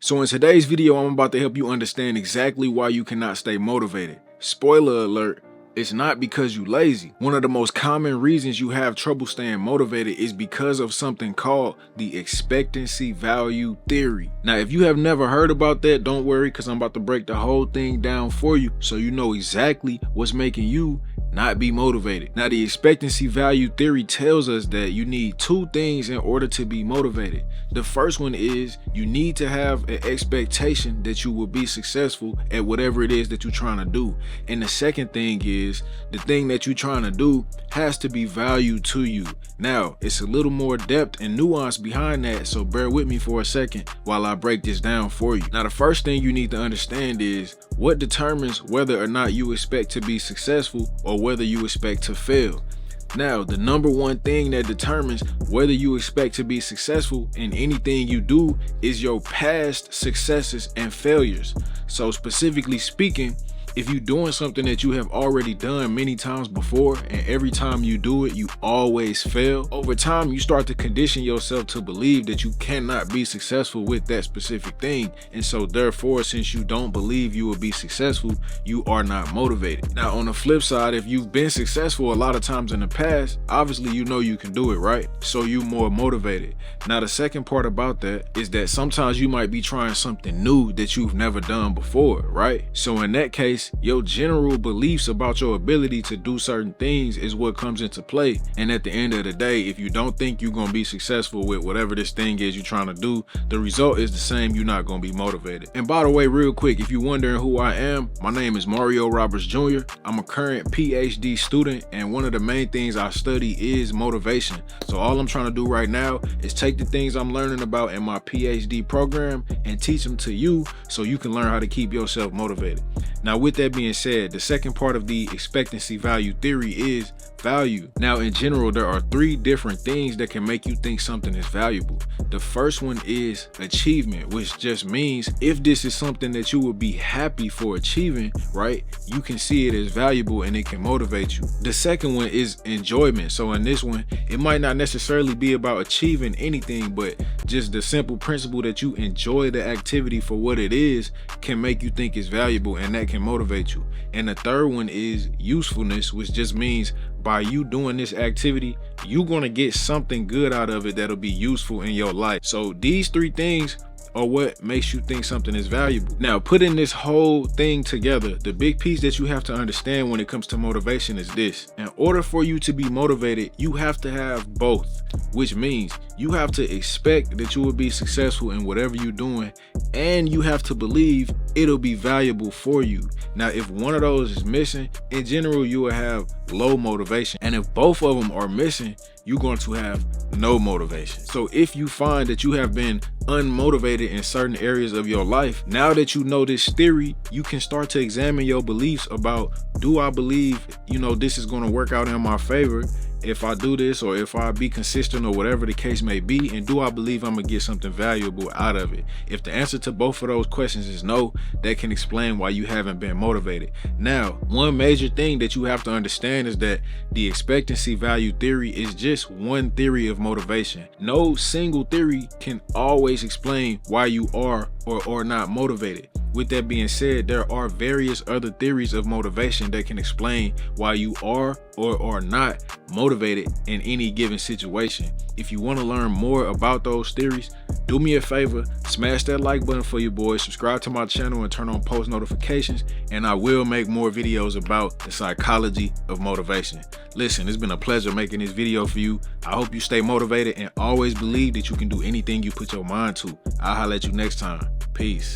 So in today's video, I'm about to help you understand exactly why you cannot stay motivated. Spoiler alert, it's not because you lazy. One of the most common reasons you have trouble staying motivated is because of something called the expectancy value theory. Now, if you have never heard about that, don't worry, because I'm about to break the whole thing down for you so you know exactly what's making you not be motivated. Now, the expectancy value theory tells us that you need two things in order to be motivated. The first one is you need to have an expectation that you will be successful at whatever it is that you're trying to do. And the second thing is the thing that you're trying to do has to be value to you. Now, it's a little more depth and nuance behind that, so bear with me for a second while I break this down for you. Now, the first thing you need to understand is what determines whether or not you expect to be successful or whether you expect to fail. Now, the number one thing that determines whether you expect to be successful in anything you do is your past successes and failures. So specifically speaking, if you're doing something that you have already done many times before and every time you do it, you always fail, over time you start to condition yourself to believe that you cannot be successful with that specific thing. And so therefore, since you don't believe you will be successful, you are not motivated. Now, on the flip side, if you've been successful a lot of times in the past, obviously you know you can do it, right? So you're more motivated. Now, the second part about that is that sometimes you might be trying something new that you've never done before, right? So in that case, your general beliefs about your ability to do certain things is what comes into play. And at the end of the day, if you don't think you're going to be successful with whatever this thing is you're trying to do, the result is the same. You're not going to be motivated. And by the way, real quick, if you're wondering who I am, my name is Mario Roberts Jr. I'm a current PhD student, and one of the main things I study is motivation. So all I'm trying to do right now is take the things I'm learning about in my PhD program and teach them to you so you can learn how to keep yourself motivated. Now, with that being said, the second part of the expectancy value theory is value. Now, in general, there are three different things that can make you think something is valuable. The first one is achievement, which just means if this is something that you would be happy for achieving, right, you can see it as valuable and it can motivate you. The second one is enjoyment. So in this one, it might not necessarily be about achieving anything, but just the simple principle that you enjoy the activity for what it is can make you think it's valuable, and that can motivate you. And the third one is usefulness, which just means by you doing this activity, you're gonna get something good out of it that'll be useful in your life. So these three things are what makes you think something is valuable. Now, putting this whole thing together, the big piece that you have to understand when it comes to motivation is this. In order for you to be motivated, you have to have both, which means you have to expect that you will be successful in whatever you're doing, and you have to believe it'll be valuable for you. Now, if one of those is missing, in general, you will have low motivation. And if both of them are missing, you're going to have no motivation. So if you find that you have been unmotivated in certain areas of your life, now that you know this theory, you can start to examine your beliefs about, do I believe, this is going to work out in my favor if I do this, or if I be consistent, or whatever the case may be, and do I believe I'm gonna get something valuable out of it? If the answer to both of those questions is no, that can explain why you haven't been motivated. Now, one major thing that you have to understand is that the expectancy value theory is just one theory of motivation. No single theory can always explain why you are or are not motivated. With that being said, there are various other theories of motivation that can explain why you are or are not motivated in any given situation. If you want to learn more about those theories, do me a favor, smash that like button for you boys, subscribe to my channel and turn on post notifications, and I will make more videos about the psychology of motivation. Listen, it's been a pleasure making this video for you. I hope you stay motivated and always believe that you can do anything you put your mind to. I'll holler at you next time. Peace.